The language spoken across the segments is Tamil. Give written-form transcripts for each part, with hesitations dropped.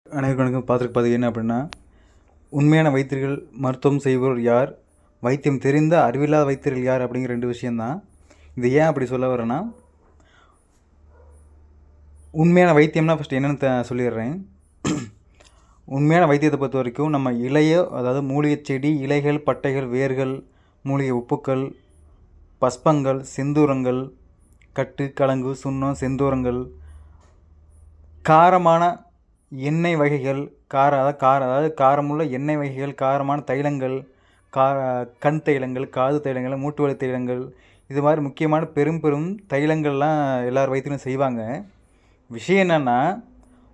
அனைவருக்கும் வணக்கம். பார்த்துருக்கு என்ன அப்படின்னா, உண்மையான வைத்தியர்கள் மருத்துவம் செய்பவர் யார், வைத்தியம் தெரிந்த அறிவில்லாத வைத்தியர்கள் யார் அப்படிங்கிற 2 விஷயந்தான். இது ஏன் அப்படி சொல்ல வரேன்னா, உண்மையான வைத்தியம்னா ஃபஸ்ட்டு என்னென்னு சொல்லிடுறேன். உண்மையான வைத்தியத்தை பொறுத்த வரைக்கும் நம்ம அதாவது மூலிகை செடி, இலைகள், பட்டைகள், வேர்கள், மூலிகை உப்புக்கள், பஸ்பங்கள், செந்தூரங்கள், கட்டு, கலங்கு, சுண்ணம், செந்தூரங்கள், காரமான எண்ணெய் வகைகள், அதாவது காரமுள்ள எண்ணெய் வகைகள், காரமான தைலங்கள், கண் தைலங்கள், காது தைலங்கள், மூட்டு வலி தைலங்கள், இது மாதிரி முக்கியமான பெரும் தைலங்கள்லாம் எல்லோரும் வைத்தியம் செய்வாங்க. விஷயம் என்னென்னா,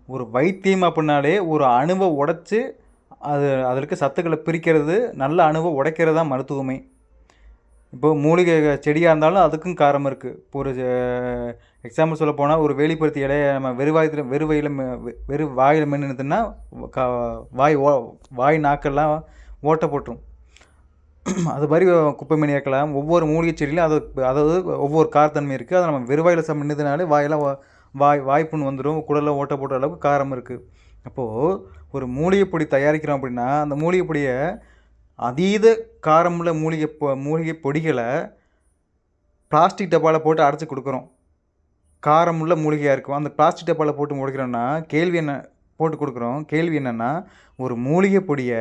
ஒரு வைத்தியம் அப்படின்னாலே ஒரு அணுவை உடைச்சி அதில் இருக்க சத்துக்களை பிரிக்கிறது, நல்ல அணுவை உடைக்கிறது தான் மருத்துவமே. இப்போது மூலிகை செடியாக இருந்தாலும் அதுக்கும் காரம் இருக்குது. இப்போ ஒரு எக்ஸாம்பிள் சொல்ல போனால், ஒரு வேலிப்பருத்தி இலையை நம்ம வெறும் வாயில் மென்னுதுன்னா வாய் நாக்கெல்லாம் ஓட்டை போட்டுரும். அது மாதிரி குப்பை மணி இருக்கலாம். ஒவ்வொரு மூலிகை செடியிலும் அதாவது ஒவ்வொரு காரத்தன்மை இருக்குது. அதை நம்ம வெறுவாயில் மென்னுதுனாலே வாய்ப்புண் வந்துடும், குடலில் ஓட்டை போட்ட அளவுக்கு காரம் இருக்குது. அப்போது ஒரு மூலிகை பொடி தயாரிக்கிறோம் அப்படின்னா, அந்த மூலிகை பொடியை அதீத காரமுள்ள மூலிகை பொடிகளை பிளாஸ்டிக் டப்பாவில் போட்டு அடைச்சி கொடுக்குறோம். காரமுள்ள மூலிகையாக இருக்கும். அந்த பிளாஸ்டிக் டப்பாவில் போட்டு முடிக்கிறோன்னா கேள்வி என்னென்னா, ஒரு மூலிகை பொடியை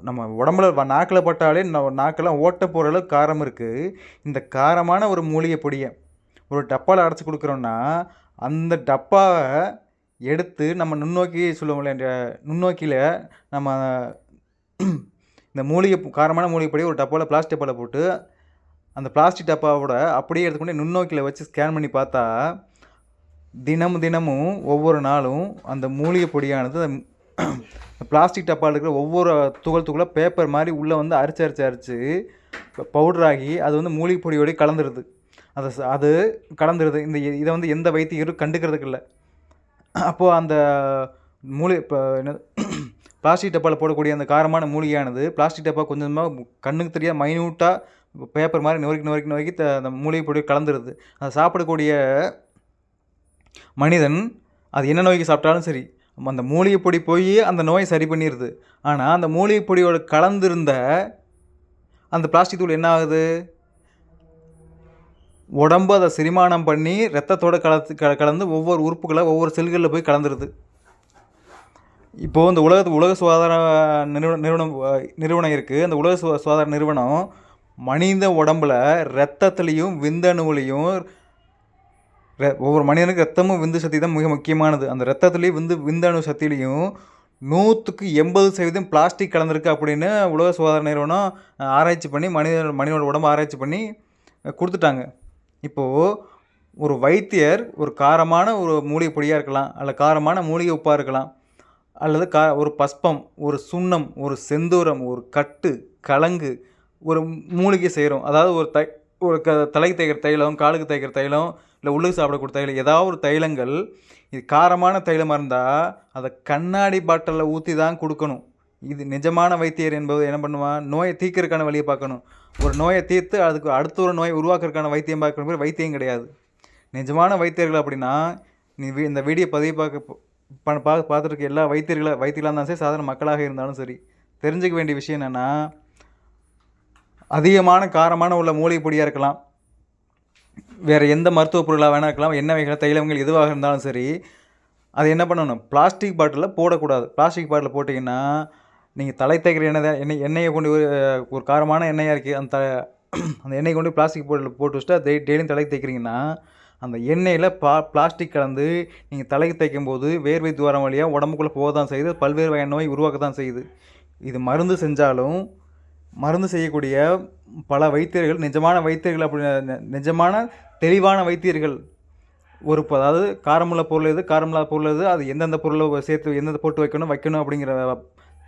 நம்ம உடம்புல நாக்கில் பட்டாலே நாக்கெல்லாம் ஓட்ட போகிற அளவுக்கு காரம் இருக்குது. இந்த காரமான ஒரு மூலிகை பொடியை ஒரு டப்பாவில் அடைச்சி கொடுக்குறோன்னா, அந்த டப்பாவை எடுத்து நம்ம நுண்ணோக்கியில் நம்ம இந்த காரமான மூலிகை பொடியை ஒரு டப்பாவில் பிளாஸ்டிக் டப்பாவில் போட்டு அந்த பிளாஸ்டிக் டப்பாவோட அப்படியே எடுத்துக்கொண்டு நுண்ணோக்கியில் வச்சு ஸ்கேன் பண்ணி பார்த்தா, தினமும் ஒவ்வொரு நாளும் அந்த மூலிகை பொடியானது பிளாஸ்டிக் டப்பாவில் இருக்கிற ஒவ்வொரு துகளாக பேப்பர் மாதிரி உள்ளே வந்து அரிச்சு பவுடராகி அது வந்து மூலிகை பொடியோடு கலந்துருது. அது கலந்துருது. இதை வந்து எந்த வைத்தியரும் கண்டுக்கிறதுக்கு இல்லை. அப்போது அந்த இப்போ என்ன பிளாஸ்டிக் டப்பாவில் போடக்கூடிய அந்த காரமான மூலிகையானது பிளாஸ்டிக் டப்பா கொஞ்சமாக கண்ணுக்கு தெரியாத மைன்யூட்டாக பேப்பர் மாதிரி நொறுக்கி அந்த மூலிகை பொடி கலந்துருது. அதை சாப்பிடக்கூடிய மனிதன் அது என்ன நோய்க்கு சாப்பிட்டாலும் சரி, அந்த மூலிகை பொடி போய் அந்த நோயை சரி பண்ணிடுது. ஆனால் அந்த மூலிகை பொடியோட கலந்துருந்த அந்த பிளாஸ்டிக் தூள் என்ன ஆகுது, உடம்பு அதை செரிமானம் பண்ணி ரத்தத்தோடு கலந்து ஒவ்வொரு உறுப்புகளை ஒவ்வொரு செல்களில் போய் கலந்துருது. இப்போது இந்த உலக சுகாதார நிறுவனம் இருக்குது. அந்த உலக சுகாதார நிறுவனம் மனித உடம்பில் ரத்தத்துலேயும் விந்தணுவிலையும் ஒவ்வொரு மனிதனுக்கு ரத்தமும் விந்து சக்தி தான் மிக முக்கியமானது. அந்த ரத்தத்துலேயும் விந்தணு சக்தியிலையும் 100% பிளாஸ்டிக் கலந்துருக்கு அப்படின்னு உலக சுகாதார நிறுவனம் ஆராய்ச்சி பண்ணி மனிதனோட உடம்பு ஆராய்ச்சி பண்ணி கொடுத்துட்டாங்க. இப்போது ஒரு வைத்தியர் ஒரு காரமான ஒரு மூலிகை பொடியாக இருக்கலாம், அல்ல காரமான மூலிகை உப்பாக இருக்கலாம், அல்லது ஒரு பஸ்பம், ஒரு சுண்ணம், ஒரு செந்தூரம், ஒரு கட்டு, கலங்கு, ஒரு மூலிகை செய்கிறோம். அதாவது ஒரு தலைக்கு தேய்க்கிற தைலம், காலுக்கு தேய்க்கிற தைலம், இல்லை உள்ளுக்கு சாப்பிடக்கூடிய தைலம், ஏதாவது ஒரு தைலங்கள் இது காரமான தைலமாக இருந்தால் அதை கண்ணாடி பாட்டிலில் ஊற்றி தான் கொடுக்கணும். இது நிஜமான வைத்தியர் என்பது என்ன பண்ணுவான், நோயை தீர்க்கறதுக்கான வழியை பார்க்கணும். ஒரு நோயை தீர்த்து அதுக்கு அடுத்த ஒரு நோயை உருவாக்குறதுக்கான வைத்தியம் பார்க்கணும். வைத்தியம் கிடையாது. நிஜமான வைத்தியர்கள் அப்படின்னா, நீ இந்த வீடியோ பதிவு பார்த்துருக்க எல்லா வைத்தியர்களாக இருந்தாலும் சரி, சாதாரண மக்களாக இருந்தாலும் சரி, தெரிஞ்சுக்க வேண்டிய விஷயம் என்னென்னா, அதிகமான காரமான உள்ள மூலிகை பொடியாக இருக்கலாம், வேறு எந்த மருத்துவ பொருளாக வேணா இருக்கலாம், எண்ணெய் வகைகள், தைலங்கள் எதுவாக இருந்தாலும் சரி, அது என்ன பண்ணணும், பிளாஸ்டிக் பாட்டிலில் போடக்கூடாது. பிளாஸ்டிக் பாட்டிலில் போட்டிங்கன்னா நீங்கள் தலை தேய்க்கிற எண்ணெயை கொண்டு ஒரு காரமான எண்ணெயாக இருக்குது, அந்த எண்ணெயை கொண்டு பிளாஸ்டிக் பாட்டிலில் போட்டு வச்சுட்டு டெய்லியும் தலை தேய்க்கிறீங்கன்னா, அந்த எண்ணெயில் பிளாஸ்டிக் கலந்து நீங்கள் தலைக்கு தேய்க்கும் போது வேர்வை துவாரம் வழியாக உடம்புக்குள்ளே போக தான் செய்யுது, பல்வேறு வகை நோய் உருவாக்க தான் செய்யுது. இது மருந்து செய்யக்கூடிய பல வைத்தியர்கள் நிஜமான வைத்தியர்கள் நிஜமான தெளிவான வைத்தியர்கள் அதாவது காரமுள்ள பொருள் எது, காரமில்லாத பொருள் எது, அது எந்தெந்த பொருளை சேர்த்து எந்தெந்த போட்டு வைக்கணும் அப்படிங்கிற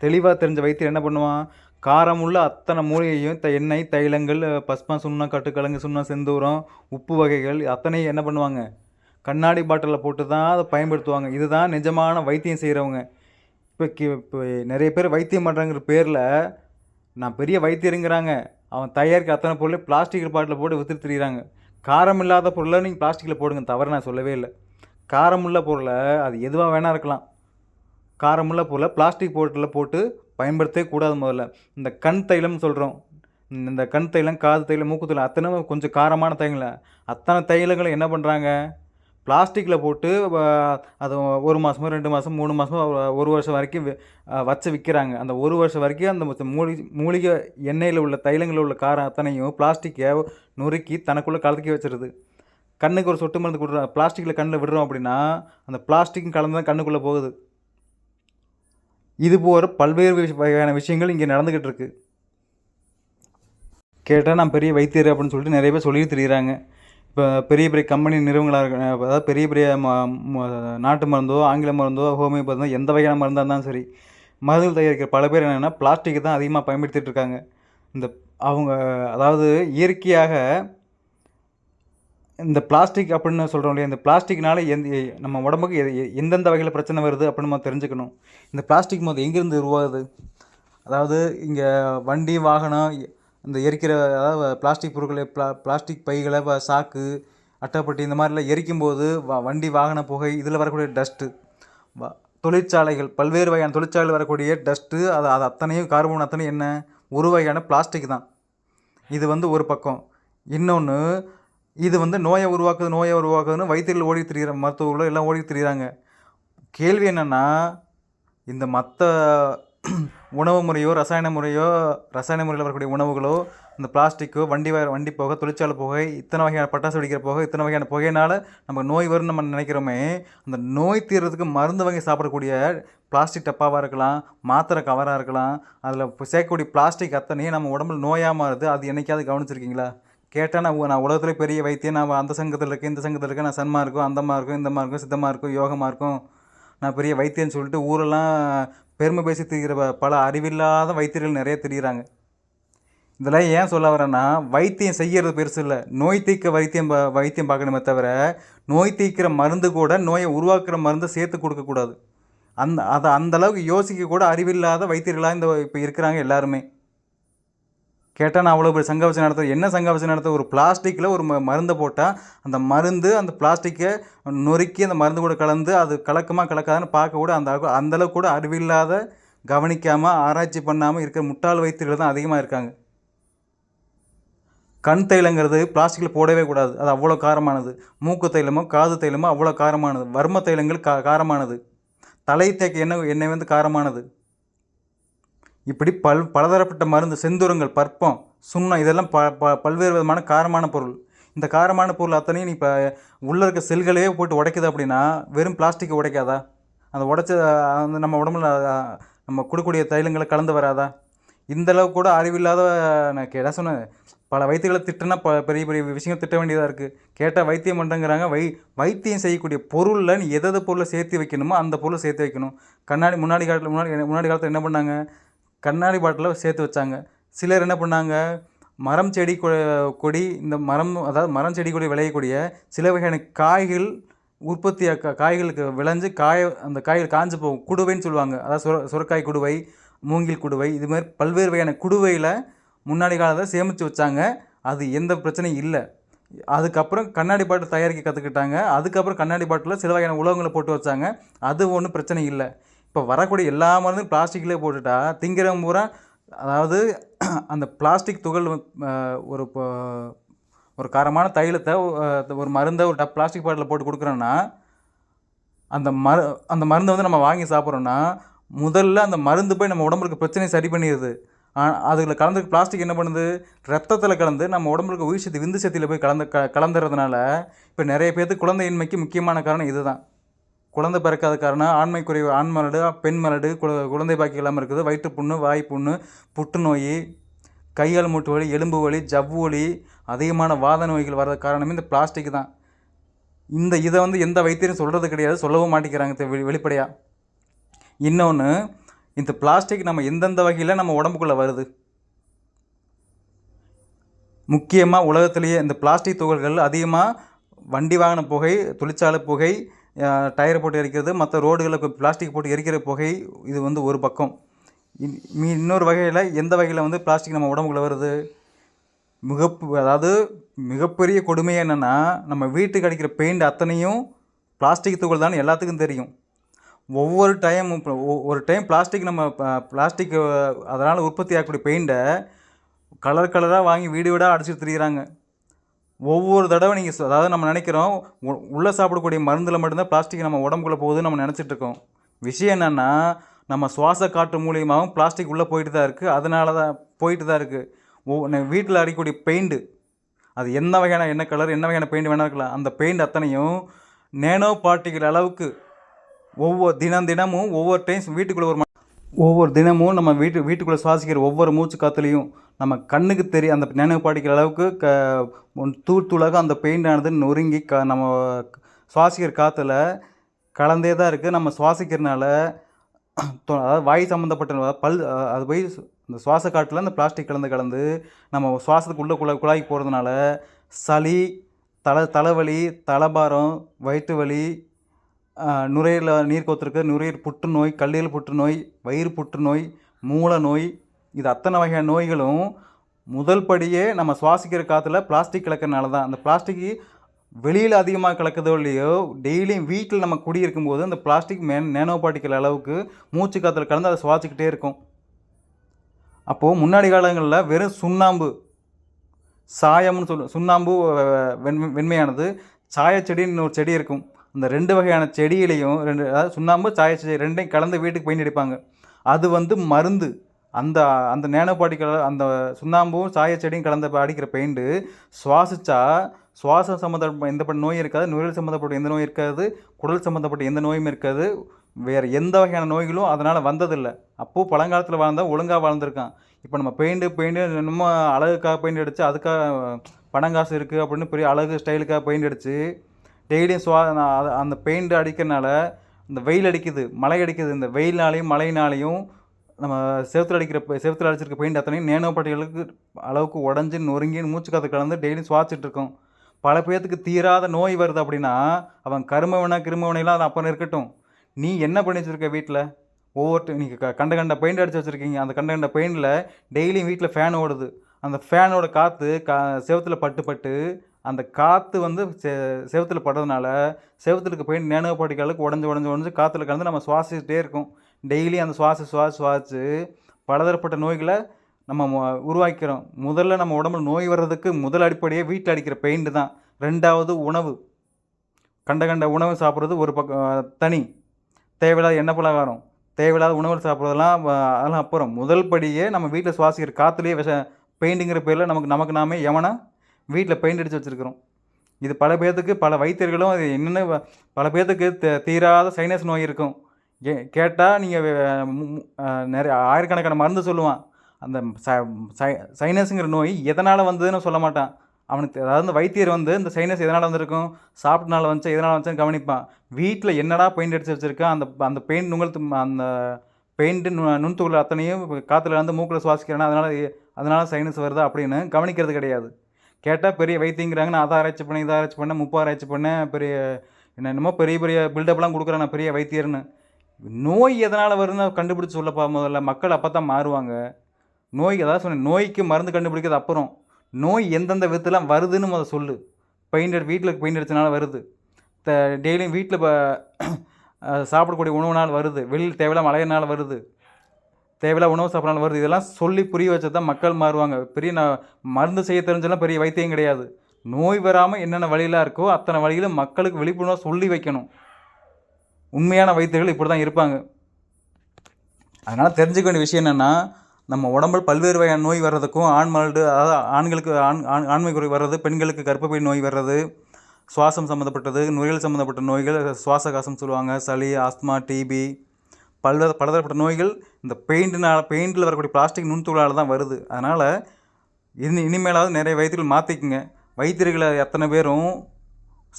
தெளிவாக தெரிஞ்ச வைத்தியர் என்ன பண்ணுவான், காரமுள்ள அத்தனை மூலிகையும் எண்ணெய், தைலங்கள், பஸ்பம், சுண்ணம், கட்டுக்கலங்கு, சுண்ணம், செந்தூரம், உப்பு வகைகள் அத்தனையும் என்ன பண்ணுவாங்க, கண்ணாடி பாட்டிலில் போட்டு தான் அதை பயன்படுத்துவாங்க. இதுதான் நிஜமான வைத்தியம் செய்கிறவங்க. இப்போ நிறைய பேர் வைத்தியம் பண்ணுறாங்கிற பேரில் நான் பெரிய வைத்தியருங்கிறாங்க, அவன் தயாரிக்க அத்தனை பொருளையும் பிளாஸ்டிக் பாட்டில் போட்டு விற்றுட்டு திரிகிறாங்க. காரம் இல்லாத பொருளை நீங்கள் பிளாஸ்டிக்கில் போடுங்க, தவறு நான் சொல்லவே இல்லை. காரமுள்ள பொருளை அது எதுவாக வேணா இருக்கலாம், காரமுள்ள பொருளை பிளாஸ்டிக் பொருட்களில் போட்டு பயன்படுத்தவே கூடாது. முதல்ல இந்த கண் தைலம்னு சொல்கிறோம். இந்த கண் தைலம், காது தைலம், மூக்கு தைலம் அத்தனை கொஞ்சம் காரமான தைலங்கள். அத்தனை தைலங்களை என்ன பண்ணுறாங்க, பிளாஸ்டிக்கில் போட்டு அது 1 மாதமோ 2 மாதம் 3 மாதமோ 1 வருஷம் வரைக்கும் வச்சு விற்கிறாங்க. அந்த 1 வருஷம் வரைக்கும் அந்த மூலிகை எண்ணெயில் உள்ள தைலங்களில் உள்ள காரம் அத்தனையும் பிளாஸ்டிக்கை நொறுக்கி தனக்குள்ளே கலக்கி வச்சிருது. கண்ணுக்கு ஒரு சொட்டு மருந்து கொடுக்குறோம், பிளாஸ்டிக்கில் கண்ணில் விடுறோம் அப்படின்னா அந்த பிளாஸ்டிக்கும் கலந்து தான் கண்ணுக்குள்ளே போகுது. இது போகிற பல்வேறு வகையான விஷயங்கள் இங்கே நடந்துக்கிட்டு இருக்கு. கேட்டால் நான் பெரிய வைத்தியர் அப்படின்னு சொல்லிட்டு நிறைய பேர் சொல்லிட்டு திரியிறாங்க. இப்போ பெரிய பெரிய கம்பெனி நிறுவனங்களாக இருக்க, அதாவது பெரிய பெரிய நாட்டு மருந்தோ ஆங்கில மருந்தோ ஹோமியோபதியோ எந்த வகையான மருந்தாக இருந்தாலும் சரி, மருந்து தயாரிக்கிற பல பேர் என்னென்னா பிளாஸ்டிக்கை தான் அதிகமாக பயன்படுத்திகிட்டு இருக்காங்க. இந்த அவங்க அதாவது இயற்கையாக இந்த பிளாஸ்டிக் அப்படின்னு சொல்கிறோம் இல்லையா, இந்த பிளாஸ்டிக்னால நம்ம உடம்புக்கு எந்தெந்த வகையில் பிரச்சனை வருது அப்படின்னு நம்ம தெரிஞ்சுக்கணும். இந்த பிளாஸ்டிக் மொதல் எங்கேருந்து உருவாகுது, அதாவது இங்கே வண்டி வாகனம் இந்த எரிக்கிற, அதாவது பிளாஸ்டிக் பொருட்களை பிளாஸ்டிக் பைகளை சாக்கு அட்டைப்பட்டி இந்த மாதிரிலாம் எரிக்கும்போது வண்டி வாகன புகை இதில் வரக்கூடிய டஸ்ட்டு, தொழிற்சாலைகள் பல்வேறு வகையான தொழிற்சாலைகள் வரக்கூடிய டஸ்ட்டு, அது அத்தனையும் கார்பன் அத்தனையும் என்ன ஒரு வகையான பிளாஸ்டிக் தான். இது ஒரு பக்கம். இன்னொன்று, இது நோயை உருவாக்குதுன்னு வைத்தியர்கள் ஓடி திரிகிற, மருத்துவர்களோ எல்லாம் ஓடி திரிகிறாங்க. கேள்வி என்னென்னா, இந்த மற்ற உணவு முறையோ ரசாயன முறையில் வரக்கூடிய உணவுகளோ, இந்த பிளாஸ்டிக்கோ, வண்டி புகை, தொழிற்சாலை புகை, இத்தனை வகையான பட்டாசு வெடிக்கிற புகை, இத்தனை வகையான புகையினால் நம்ம நோய் வரும்னு நம்ம நினைக்கிறோமே, அந்த நோய் தீர்றதுக்கு மருந்து வாங்கி சாப்பிடக்கூடிய பிளாஸ்டிக் டப்பாவாக இருக்கலாம், மாத்திரை கவராக இருக்கலாம், அதில் சேர்க்கக்கூடிய பிளாஸ்டிக் அத்தனையும் நம்ம உடம்புல நோயாக மாறுது. அது என்னைக்காவது கவனிச்சிருக்கீங்களா? கேட்டால் நான் உலகத்தில் பெரிய வைத்தியம், நான் அந்த சங்கத்தில் இருக்கேன், இந்த சங்கத்தில் இருக்கேன், நான் சன்மா இருக்கும், அந்தமா இருக்கும், இந்தமா இருக்கும், சித்தமாக இருக்கும், யோகமாக இருக்கும், நான் பெரிய வைத்தியன்னு சொல்லிட்டு ஊரெல்லாம் பெருமை பேசி திரிகிற பல அறிவில்லாத வைத்தியர்கள் நிறைய திரிகிறாங்க. இதெல்லாம் ஏன் சொல்ல வரேன்னா, வைத்தியம் செய்கிறது பெருசு இல்லை, நோய் தீர்க்க வைத்தியம் பார்க்கணுமே தவிர, நோய் தீர்க்கிற மருந்து கூட நோயை உருவாக்குற மருந்தை சேர்த்து கொடுக்கக்கூடாது. அதை அந்தளவுக்கு யோசிக்க கூட அறிவில்லாத வைத்தியர்களாக இப்போ இருக்கிறாங்க எல்லாருமே. கேட்டால் நான் அவ்வளோ பெரிய சங்க வச்சு நடத்துகிறேன். என்ன சங்க வச்சு நடத்த, ஒரு பிளாஸ்டிக்கில் ஒரு மருந்தை போட்டால் அந்த பிளாஸ்டிக்கை நொறுக்கி அந்த மருந்து கூட கலந்து அது கலக்குமா கலக்காதுன்னு பார்க்க கூட அந்தளவுக்கு கூட அறிவில்லாத, கவனிக்காமல், ஆராய்ச்சி பண்ணாமல் இருக்கிற முட்டாள் வைத்தியர்கள் தான் அதிகமாக இருக்காங்க. கண் தைலங்கிறது பிளாஸ்டிக்கில் போடவே கூடாது, அது அவ்வளோ காரமானது. மூக்கு தைலமோ காது தைலமோ அவ்வளோ காரமானது. வர்ம தைலங்கள் காரமானது. தலை தேக்க எண்ணெய் காரமானது. இப்படி பலதரப்பட்ட மருந்து, செந்தூரங்கள், பற்பம், சுண்ணம் இதெல்லாம் பல்வேறு விதமான காரமான பொருள். இந்த காரமான பொருள் அத்தனையும் இப்போ உள்ளே இருக்க செல்களே போட்டு உடைக்குது அப்படின்னா வெறும் பிளாஸ்டிக்கை உடைக்காதா? அந்த உடைச்ச நம்ம உடம்புல நம்ம கொடுக்கக்கூடிய தைலங்களை கலந்து வராதா? இந்தளவுக்கு கூட அறிவில்லாத, நான் கேட்டால் சொன்னேன், பல வைத்தியர்களை திட்டுனா பெரிய பெரிய விஷயங்கள் திட்ட வேண்டியதாக இருக்குது. கேட்டால் வைத்தியம் பண்ணுறங்கிறாங்க. வைத்தியம் செய்யக்கூடிய பொருளில் நீ எதை பொருளை சேர்த்து வைக்கணுமோ அந்த பொருளை சேர்த்து வைக்கணும். முன்னாடி காலத்தில் என்ன பண்ணாங்க, கண்ணாடி பாட்டில் சேர்த்து வச்சாங்க. சிலர் என்ன பண்ணாங்க, மரம் செடி கொடி, இந்த அதாவது மரம் செடி கொடி விளையக்கூடிய சில வகையான காய்கள் உற்பத்தி காய்களுக்கு விளைஞ்சு அந்த காய்கள் காஞ்சு போகும், குடுவைன்னு சொல்லுவாங்க. அதாவது சுரக்காய் குடுவை, மூங்கில் குடுவை, இதுமாதிரி பல்வேறு வகையான குடுவையில் முன்னாடி காலத்தில் சேமித்து வச்சாங்க. அது எந்த பிரச்சனையும் இல்லை. அதுக்கப்புறம் கண்ணாடி பாட்டில் தயாரிக்க கற்றுக்கிட்டாங்க. அதுக்கப்புறம் கண்ணாடி பாட்டில் சில வகையான உலோகங்களை போட்டு வச்சாங்க. அது ஒன்றும் பிரச்சனை இல்லை. இப்போ வரக்கூடிய எல்லா மருந்தும் பிளாஸ்டிக்லேயே போட்டுட்டா திங்கிறவங்க பூரா, அதாவது அந்த பிளாஸ்டிக் துகள் ஒரு காரமான தைலத்தை, ஒரு மருந்தை ஒரு பிளாஸ்டிக் பாட்டில் போட்டு கொடுக்குறோன்னா, அந்த மருந்தை நம்ம வாங்கி சாப்பிட்றோன்னா முதல்ல அந்த மருந்து போய் நம்ம உடம்புக்கு பிரச்சனையை சரி பண்ணிடுது. அதில் கலந்து பிளாஸ்டிக் என்ன பண்ணுது, ரத்தத்தில் கலந்து நம்ம உடம்புக்கு உயிர் சக்தி, விந்து சக்தியில் போய் கலந்துறதுனால இப்போ நிறைய பேர்த்துக்கு குழந்தையின்மைக்கு முக்கியமான காரணம் இதுதான். குழந்தை பிறக்காத காரணம் ஆண்மை குறைவு, ஆண் மலடு, பெண் மலடு, குழந்தை பாக்கி இல்லாமல் இருக்குது, வயிற்றுப்புண்ணு, வாய்ப்புண்ணு, புற்றுநோய், கைகால் மூட்டு வலி, எலும்பு வலி, ஜவ்வு வலி, அதிகமான வாத நோய்கள் வர்றது காரணமே இந்த பிளாஸ்டிக் தான். இதை எந்த வைத்தியரும் சொல்கிறது கிடையாது, சொல்லவும் மாட்டேங்கிறாங்க வெளிப்படையாக. இன்னொன்று, இந்த பிளாஸ்டிக் நம்ம எந்தெந்த வகையில் நம்ம உடம்புக்குள்ளே வருது, முக்கியமாக உலகத்திலேயே இந்த பிளாஸ்டிக் துகள்கள் அதிகமாக வண்டி வாகன புகை, தொழிற்சாலை புகை, டயரை போட்டு எரிக்கிறது, மற்ற ரோடுகளில் பிளாஸ்டிக் போட்டு எரிக்கிற புகை, இது ஒரு பக்கம். இன்னொரு வகையில் எந்த வகையில் பிளாஸ்டிக் நம்ம உடம்புக்குள்ளே வருது, அதாவது மிகப்பெரிய கொடுமை என்னென்னா, நம்ம வீட்டுக்கு அடிக்கிற பெயிண்ட் அத்தனையும் பிளாஸ்டிக் துகள் தான் எல்லாத்துக்கும் தெரியும். ஒவ்வொரு டைமும் இப்போ ஒரு டைம் பிளாஸ்டிக் நம்ம பிளாஸ்டிக் அதனால் உற்பத்தி ஆகக்கூடிய பெயிண்ட்டை கலர் கலராக வாங்கி வீடு வீடாக அடிச்சுட்டு திரியிறாங்க. ஒவ்வொரு தடவை நீங்கள் அதாவது நம்ம நினைக்கிறோம் உள்ளே சாப்பிடக்கூடிய மருந்தில் மட்டும்தான் பிளாஸ்டிக் நம்ம உடம்புக்குள்ளே போகுதுன்னு நம்ம நினச்சிட்ருக்கோம். விஷயம் என்னென்னா, நம்ம சுவாச காற்று மூலியமாகவும் பிளாஸ்டிக் உள்ளே போயிட்டு தான் இருக்குது. அதனால தான் போயிட்டு தான் இருக்குது. வீட்டில் அடிக்கக்கூடிய பெயிண்ட்டு, அது என்ன வகையான என்ன கலர் என்ன வகையான பெயிண்ட் வேணா இருக்கலாம். அந்த பெயிண்ட் அத்தனையும் நேனோ பார்ட்டிகள் அளவுக்கு தினமும் ஒவ்வொரு டைம் வீட்டுக்குள்ளே ஒவ்வொரு தினமும் நம்ம வீட்டுக்குள்ளே சுவாசிக்கிற ஒவ்வொரு மூச்சு காற்றுலையும் நம்ம கண்ணுக்கு தெரியும் அந்த நேனோ பார்ட்டிகள் அளவுக்கு தூளாக அந்த பெயிண்டானது நொறுங்கி நம்ம சுவாசிக்கிற காற்றுல கலந்தே தான் இருக்குது. நம்ம சுவாசிக்கிறதுனால அதாவது வாய் சம்மந்தப்பட்ட அது போய் இந்த சுவாச காற்றில் அந்த பிளாஸ்டிக் கலந்து நம்ம சுவாசத்துக்கு குழாய்க்கு போகிறதுனால சளி, தலைவலி, தலைபாரம், வயிற்று வலி, நுரையீரலில் நீர் கோத்திருக்கு, நுரையீரல் புற்றுநோய், கல்லீரல் புற்றுநோய், வயிறு புற்றுநோய், மூல நோய், இது அத்தனை வகையான நோய்களும் முதல் படியே நம்ம சுவாசிக்கிற காற்றுல பிளாஸ்டிக் கலக்கிறனால தான். அந்த பிளாஸ்டிக்கு வெளியில் அதிகமாக கலக்குதோ இல்லையோ, டெய்லியும் வீட்டில் நம்ம குடியிருக்கும் போது அந்த பிளாஸ்டிக் நேனோ பார்ட்டிக்கல் அளவுக்கு மூச்சு காற்றுல கலந்து அதை சுவாசிக்கிட்டே இருக்கும். அப்போது முன்னாடி காலங்களில் வெறும் சுண்ணாம்பு, சாயம்னு சுண்ணாம்பு வெண்மையானது, சாயச்செடின்னு ஒரு செடி இருக்கும். அந்த 2 வகையான செடியிலையும் அதாவது சுண்ணாம்பு, சாயச்செடி 2யும் கலந்து வீட்டுக்கு பெயிண்ட் அடிப்பாங்க. அது மருந்து. அந்த நேனோ பார்ட்டிக்கல் அந்த சுண்ணாம்பும் சாயச்செடியும் கலந்து அடிக்கிற பெயிண்ட்டு சுவாசித்தா சுவாசம் சம்மந்தப்பட்ட எந்த நோயும் இருக்காது, நுரையீரல் சம்மந்தப்பட்ட எந்த நோயும் இருக்காது, குடல் சம்மந்தப்பட்ட எந்த நோயும் இருக்காது, வேறு எந்த வகையான நோய்களும் அதனால் வந்ததில்லை. அப்போது பழங்காலத்தில் வாழ்ந்தால் ஒழுங்காக வாழ்ந்திருக்கான். இப்போ நம்ம பெயிண்ட்டு என்னமோ அழகுக்காக பெயிண்ட் அடித்து அதுக்காக பணம் காசு இருக்குது அப்படின்னு பெரிய அழகு ஸ்டைலுக்காக பெயிண்ட் அடித்து டெய்லியும் அந்த பெயிண்ட் அடிக்கிறனால இந்த வெயில் அடிக்குது, மழை அடிக்குது. இந்த வெயில்னாலையும் மழையினாலையும் நம்ம செவுத்தில் அடிச்சிருக்க பெயிண்ட் அத்தனையும் நேனோ பார்ட்டிகளுக்கு அளவுக்கு உடஞ்சி நொறுங்கி மூச்சு காற்று கலந்து டெய்லியும் சுவாச்சிட்டு இருக்கோம். பல பேர்த்துக்கு தீராத நோய் வருது அப்படின்னா அவன் கிருமவினைலாம் அது அப்புறம் இருக்கட்டும். நீ என்ன பண்ணி வச்சுருக்க வீட்டில்? நீங்கள் கண்ட பெயிண்ட் அடித்து வச்சுருக்கீங்க. அந்த கண்ட பெயிண்டில் டெய்லியும் வீட்டில் ஃபேன் ஓடுது. அந்த ஃபேனோட காற்று செவுத்தில் பட்டு அந்த காற்று செவுத்தில் படுறதுனால செவுத்தில் இருக்க பெயிண்ட் நேனோ பார்ட்டிகளுக்கு உடஞ்சி காற்றுல கலந்து நம்ம சுவாசிச்சுட்டே இருக்கோம். டெய்லி அந்த சுவாசித்து பலதரப்பட்ட நோய்களை நம்ம உருவாக்கிறோம். முதல்ல நம்ம உடம்புல நோய் வர்றதுக்கு முதல் அடிப்படையே வீட்டில் அடிக்கிற பெயிண்ட் தான். 2வது உணவு. கண்ட உணவு சாப்பிட்றது ஒரு பக்கம் தனி. தேவையில்லாத எண்ணெய் பலகாரம், தேவையில்லாத உணவுகள் சாப்பிட்றதெல்லாம் அதெல்லாம் அப்புறம். முதல் படியே நம்ம வீட்டில் சுவாசிக்கிற காற்றுலேயே பெயிண்ட்டுங்கிற பேரில் நமக்கு நாமே வீட்டில் பெயிண்ட் அடித்து வச்சுருக்கிறோம். இது பல பேர்த்துக்கு பல வைத்தியர்களும் அது என்னென்ன பல பேர்த்துக்கு தீராத சைனஸ் நோய் இருக்கும். கேட்டால் நீங்கள் நிறைய ஆயிரக்கணக்கான மருந்து சொல்லுவான். அந்த சைனஸுங்கிற நோய் எதனால் வந்ததுன்னு சொல்ல மாட்டான். அவனுக்கு அதாவது இந்த வைத்தியர் இந்த சைனஸ் எதனால் வந்திருக்கும், சாப்பிட்டனால வந்துச்சா எதனால் வந்துச்சான்னு கவனிப்பான். வீட்டில் என்னடா பெயிண்ட் அடித்து வச்சுருக்கான், அந்த பெயிண்ட் அந்த பெயிண்ட்டு நுண்துகள் அத்தனையும் காற்றுல மூக்கில் சுவாசிக்கிறேன்னா அதனால் சைனஸ் வருதா அப்படின்னு கவனிக்கிறது கிடையாது. கேட்டால் பெரிய வைத்தியங்கிறாங்க. நான் அதை ஆராய்ச்சி பண்ணேன், இதை ஆராய்ச்சி பண்ணேன், 30 ஆராய்ச்சி பண்ணேன், என்னென்னமோ பெரிய பில்டப்லாம் கொடுக்குறேன் நான் பெரிய வைத்தியர்னு. நோய் எதனால் வருதுன்னு கண்டுபிடிச்சி சொல்லப்பா முதல்ல. மக்கள் அப்போ தான் மாறுவாங்க. அதாவது சொன்னேன், நோய்க்கு மருந்து கண்டுபிடிக்கிறது அப்புறம். நோய் எந்தெந்த விதத்துலாம் வருதுன்னு முதல்ல சொல்லு. வீட்டில் பெயிண்ட் அடித்தனால வருது, டெய்லியும் வீட்டில் சாப்பிடக்கூடிய உணவுனால் வருது, வெளியில் தேவையில்லாம மழையினால் வருது, தேவையில்லாத உணவு சாப்பிட்றனால வருது. இதெல்லாம் சொல்லி புரிய வச்சா தான் மக்கள் மாறுவாங்க. மருந்து செய்ய தெரிஞ்செல்லாம் பெரிய வைத்தியம் கிடையாது. நோய் வராமல் என்னென்ன வழியெல்லாம் இருக்கோ அத்தனை வழியிலும் மக்களுக்கு விழிப்புணர்வு சொல்லி வைக்கணும். உண்மையான வைத்தியர்கள் இப்படி தான் இருப்பாங்க. அதனால் தெரிஞ்சுக்க வேண்டிய விஷயம் என்னென்னா, நம்ம உடம்பில் பல்வேறு வகையான நோய் வர்றதுக்கும் அதாவது ஆண்களுக்கு ஆண்மை குறை வர்றது, பெண்களுக்கு கர்ப்பப்பை நோய் வர்றது, சுவாசம் சம்மந்தப்பட்டது, நுரையீரல் சம்மந்தப்பட்ட நோய்கள், சுவாச காசம் சொல்லுவாங்க, சளி, ஆஸ்துமா, டிபி, பலதரப்பட்ட நோய்கள் இந்த பெயிண்டில் வரக்கூடிய பிளாஸ்டிக் நுண்துகளால் தான் வருது. அதனால் இனிமேலாவது நிறைய வைத்தியர்கள் மாற்றிக்குங்க. வைத்தியர்களை எத்தனை பேரும்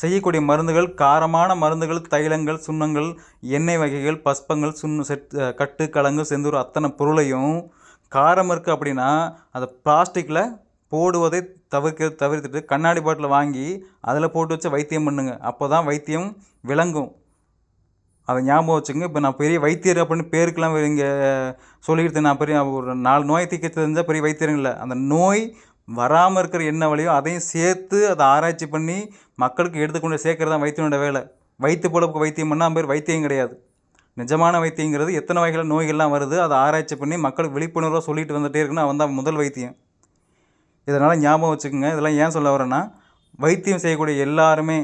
செய்யக்கூடிய மருந்துகள் காரமான மருந்துகள், தைலங்கள், சுண்ணங்கள், எண்ணெய் வகைகள், பஸ்பங்கள், கட்டு, கலங்கு, செந்தூர் அத்தனை பொருளையும் காரம் இருக்குது அப்படின்னா அதை பிளாஸ்டிக்கில் போடுவதை தவிர்த்துட்டு கண்ணாடி பாட்டில் வாங்கி அதில் போட்டு வச்சு வைத்தியம் பண்ணுங்க. அப்போ தான் வைத்தியம் விளங்கும். அதை ஞாபகம் வச்சுங்க. இப்போ நான் பெரிய வைத்தியர் அப்படின்னு பேருக்கெல்லாம் இங்கே சொல்லிக்கிட்டு நான் ஒரு 4 நோயை தீர்க்க தெரிஞ்சால் பெரிய வைத்தியம் இல்லை. அந்த நோய் வராமல் இருக்கிற என்ன வழியோ அதையும் சேர்த்து அதை ஆராய்ச்சி பண்ணி மக்களுக்கு எடுத்துக்கொண்டு சேர்க்கறது தான் வைத்தியனோட வேலை. வயிற்று பொழப்புக்கு வைத்தியம் பண்ணால் பேர் வைத்தியம் கிடையாது. நிஜமான வைத்தியங்கிறது எத்தனை வகைகள் நோய்கள்லாம் வருது, அதை ஆராய்ச்சி பண்ணி மக்களுக்கு விழிப்புணர்வாக சொல்லிட்டு வந்துகிட்டே இருக்குன்னு அவன் தான் முதல் வைத்தியம். இதனால் ஞாபகம் வச்சுக்கோங்க. இதெல்லாம் ஏன் சொல்ல வரேன்னா, வைத்தியம் செய்யக்கூடிய எல்லாருமே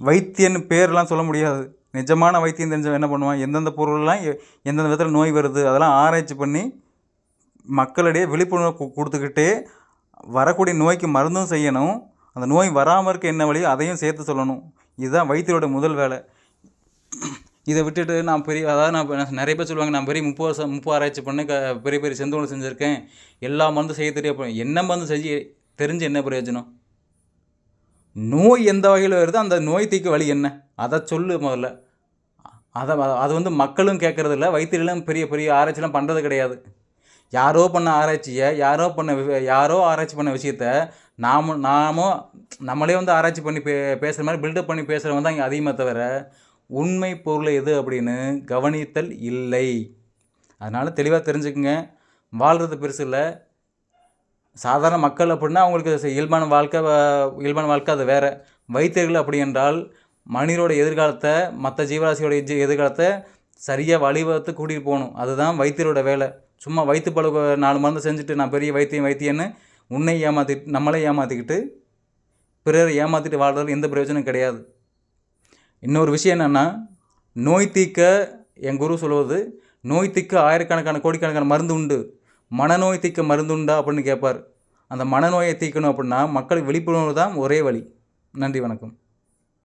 வைத்தியன்னு பேர்லாம் சொல்ல முடியாது. நிஜமான வைத்தியம் தெரிஞ்சவன் என்ன பண்ணுவான், எந்தெந்த பொருள்லாம் எந்தெந்த விதத்தில் நோய் வருது அதெல்லாம் ஆராய்ச்சி பண்ணி மக்களிடையே விழிப்புணர்வு கொடுத்துக்கிட்டே வரக்கூடிய நோய்க்கு மருந்தும் செய்யணும். அந்த நோய் வராமல் இருக்க என்ன வழியோ அதையும் சேர்த்து சொல்லணும். இதுதான் வைத்தியரோட முதல் வேலை. இதை விட்டுட்டு நான் நிறைய பேர் சொல்லுவாங்க, நான் பெரிய 30 வருஷம் ஆராய்ச்சி பண்ணேன், பெரிய பெரிய செந்தூரம் செஞ்சுருக்கேன், எல்லா மருந்தும் செய்ய தெரிய. என்ன மருந்து செஞ்சு தெரிஞ்சு என்ன பிரயோஜனம்? நோய் எந்த வகையில் வருதோ அந்த நோய் தீர்க்க வழி என்ன அதை சொல்லு முதல்ல. அது மக்களும் கேட்குறதில்ல, வைத்தியர்களும் பெரிய பெரிய ஆராய்ச்சிலாம் பண்ணுறது கிடையாது. யாரோ பண்ண ஆராய்ச்சியை யாரோ ஆராய்ச்சி பண்ண விஷயத்த நம்மளே ஆராய்ச்சி பண்ணி பேசுகிற மாதிரி பில்டப் பண்ணி பேசுகிறவங்க தான் இங்கே அதிகமாக தவிர உண்மை பொருள் எது அப்படின்னு கவனித்தல் இல்லை. அதனால் தெளிவாக தெரிஞ்சுக்குங்க. வாழ்கிறது பெருசு இல்லை. சாதாரண மக்கள் அப்படின்னா அவங்களுக்கு இயல்பான வாழ்க்கை அது வேறு. வைத்தியர்கள் அப்படி என்றால் மனிதனோட எதிர்காலத்தை, மற்ற ஜீவராசியோட எதிர்காலத்தை சரியாக வழிவகுத்து கூட்டிகிட்டு போகணும். அதுதான் வைத்தியரோட வேலை. சும்மா வயிற்று பழுக்க 4 மருந்து செஞ்சுட்டு நான் பெரிய வைத்தியன்னு நம்மளே ஏமாற்றிக்கிட்டு பிறரை ஏமாற்றிட்டு வாழ்றதுல எந்த பிரயோஜனம் கிடையாது. இன்னொரு விஷயம் என்னென்னா, நோய் தீர்க்க என் குரு சொல்வது, நோய் தீர்க்க ஆயிரக்கணக்கான கோடிக்கணக்கான மருந்து உண்டு, மனநோய் தீர்க்க மருந்து உண்டா அப்படின்னு கேட்பார். அந்த மனநோயை தீர்க்கணும் அப்படின்னா மக்களுக்கு விழிப்புணர்வு தான் ஒரே வழி. நன்றி, வணக்கம்.